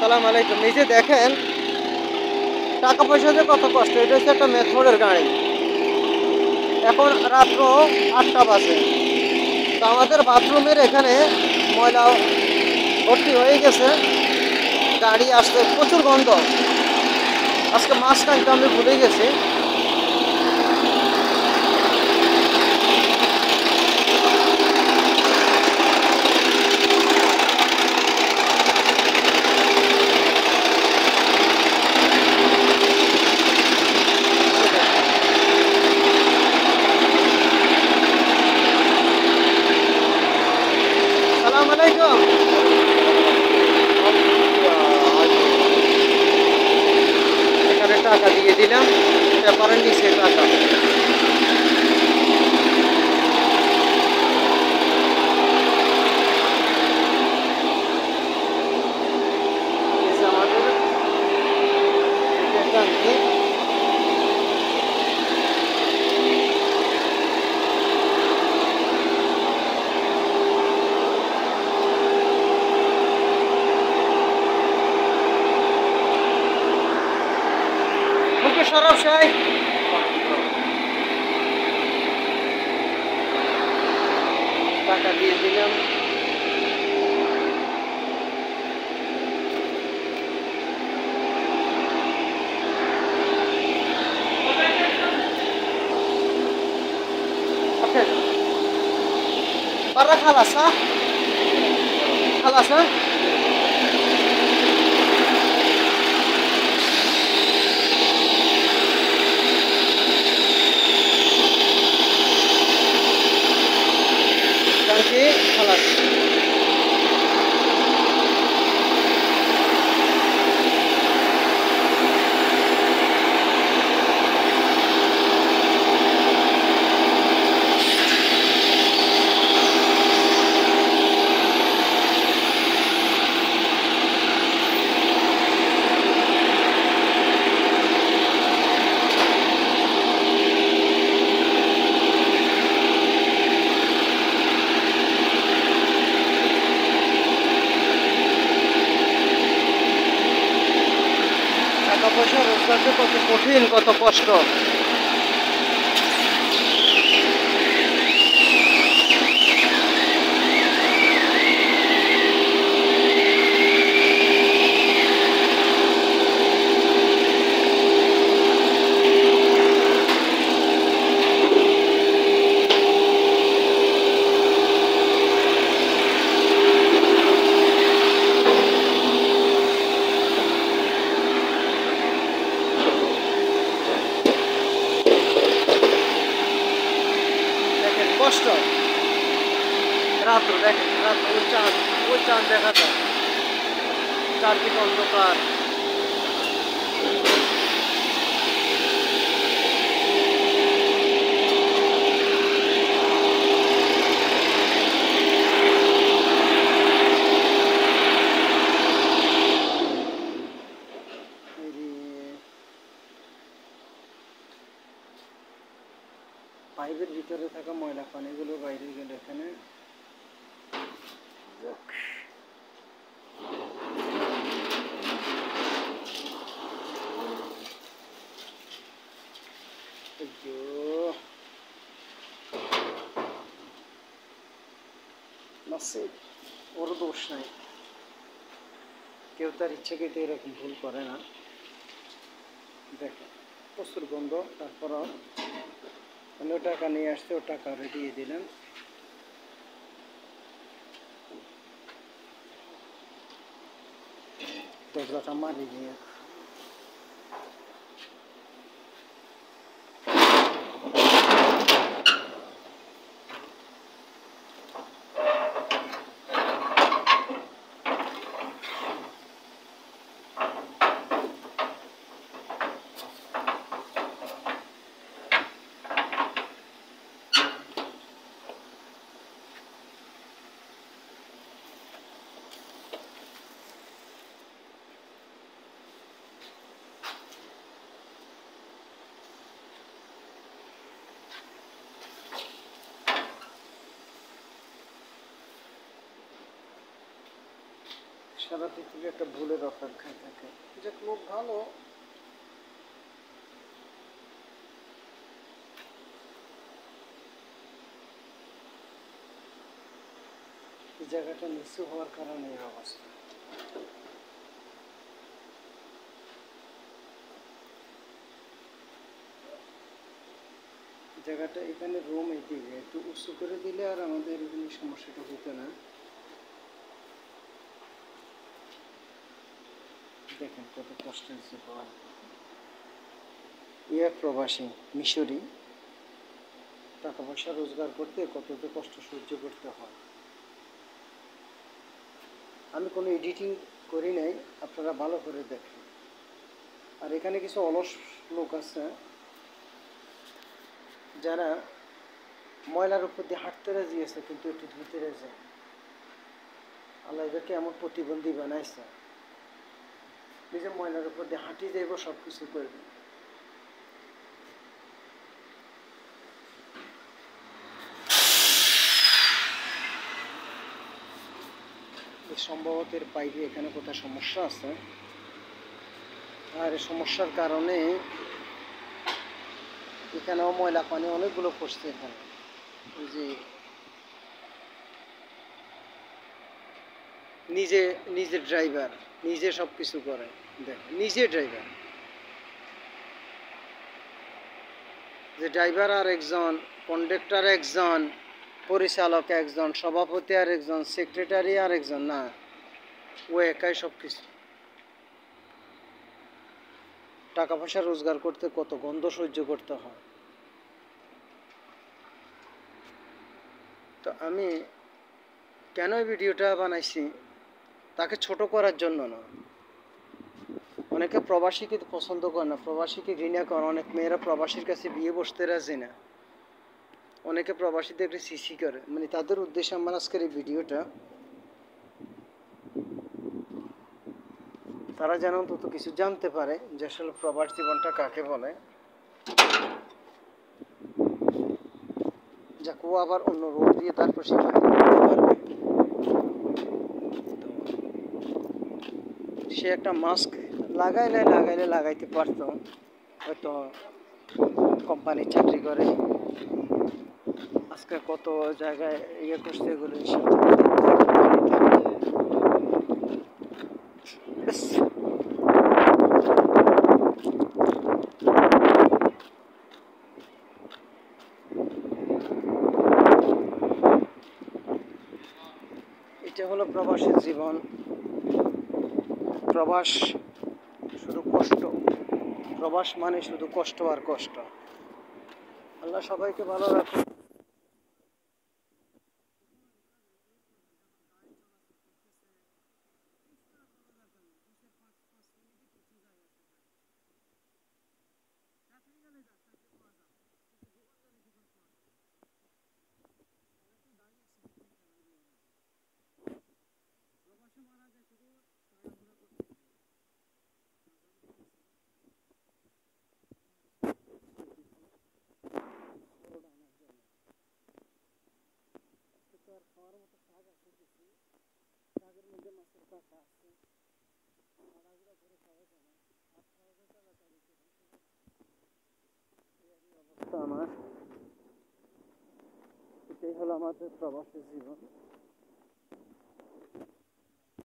সালাম আলাইকুম। এই যে দেখেন টাকা পয়সা যে কত কষ্ট, এটা হচ্ছে একটা মেথডের গাড়ি। এখন রাত্র 8টা বাজে, তো আমাদের বাথরুমের এখানে ময়লা ভর্তি হয়ে গেছে, গাড়ি আসতে প্রচুর গন্ধ। আজকে মাছ টানতে আমি ভুলে গেছি। সালাম আলাইকুম। এখানে টাকা দিয়ে দিলাম, পেপারের নিচে টাকা। আমাদের ট্যাঙ্কি। মুখে সরব সাহেব, টাকা দিয়ে দিলাম। Para খালাস না, খালাস না। ট্যাঙ্কি খালাস। টাকা পয়সা রোজগার যে কত কঠিন, কত কষ্ট। দেখেন কষ্ট। রাত্র দেখেন, রাত্র ওই চাঁদ দেখা যায়, চারদিকে অন্ধকার। পাইপের ভিতরে থাকা ময়লা পানিগুলো বাইরে গেলে এখানে ওর দোষ নাই, কেউ তার ইচ্ছাকৃত এরকম ভুল করে না। দেখেন প্রচুর গন্ধ। তারপরও অন্য টাকা নিয়ে আসতে, ও টাকা দিয়ে দিলেন। দরজাটা মারি দিয়ে সারা পৃথিবী একটা ভুলের অপেক্ষায় থাকে। যে লোক ভালো, এই জায়গাটা নিচু হওয়ার কারণে এই অবস্থা। জায়গাটা এখানে রুম এদিকে একটু উঁচু করে দিলে আর আমাদের এখানে সমস্যাটা হতো না। দেখেন কত কষ্টের জীবন। প্রবাসী মিশরি টাকা পয়সা রোজগার করতে কত কষ্ট সহ্য করতে হয়। আমি কোনো এডিটিং করি নাই, আপনারা ভালো করে দেখেন। আর এখানে কিছু অলস লোক আছে যারা ময়লার উপর দিয়ে হাঁটতে রাজি আছে, কিন্তু একটু ধুতে রাজি। আল্লাহ এদেরকে এমন প্রতিবন্ধী বানাইছে, নিজে ময়লার উপর দিয়ে হাঁটি যাইব, সব কিছু করবে। সম্ভবত এর পাইপে এখানে কোথাও সমস্যা আছে, আর এই সমস্যার কারণে এখানেও ময়লা পানি অনেকগুলো পড়ছে এখানে। ওই যে নিজে নিজে ড্রাইভার, নিজে সব কিছু করে, দেখ নিজে ড্রাইভার। যে ড্রাইভার আর একজন, কন্ডাক্টর একজন, পরিচালক একজন, সভাপতি আর একজন, সেক্রেটারি আর একজন, না ও একাই সব কিছু। টাকা পয়সা রোজগার করতে কত গন্ধ সহ্য করতে হয়। তো আমি কেন এই ভিডিওটা বানাইছি, তাকে ছোট করার জন্য না। অনেকে প্রবাসীকে পছন্দ করে না, প্রবাসীকে ঘৃণা করে, অনেক মেয়েরা প্রবাসীর কাছে বিয়ে বসতে রাজি না, অনেকে প্রবাসীদেরকে সিসি করে। মানে তাদের উদ্দেশ্যে আমার আজকের এই ভিডিওটা, তারা যেন অন্তত কিছু জানতে পারে যে আসলে প্রবাস জীবনটা কাকে বলে। যাক, ও আবার অন্য রোড দিয়ে তারপর সেখানে করতে পারবে। সে একটা মাস্ক লাগাইতে পারতো, হয়তো কোম্পানির চাকরি করে, আজকে কত জায়গায় ইয়ে করছে, এগুলো এটা হলো প্রবাসের জীবন। প্রবাস শুধু কষ্ট, প্রবাস মানে শুধু কষ্ট আর কষ্ট। আল্লাহ সবাইকে ভালো রাখুন। খাওয়ার মতো শাক আছে কিছু, শাকের মধ্যে মাছের কাঁটা আছে, তাড়াহুড়া করে খাওয়া যায় না, ভাত খাওয়া যায় তাড়াতাড়ি করে। এই অবস্থা আমার। এটাই হলো আমাদের প্রবাসী জীবন।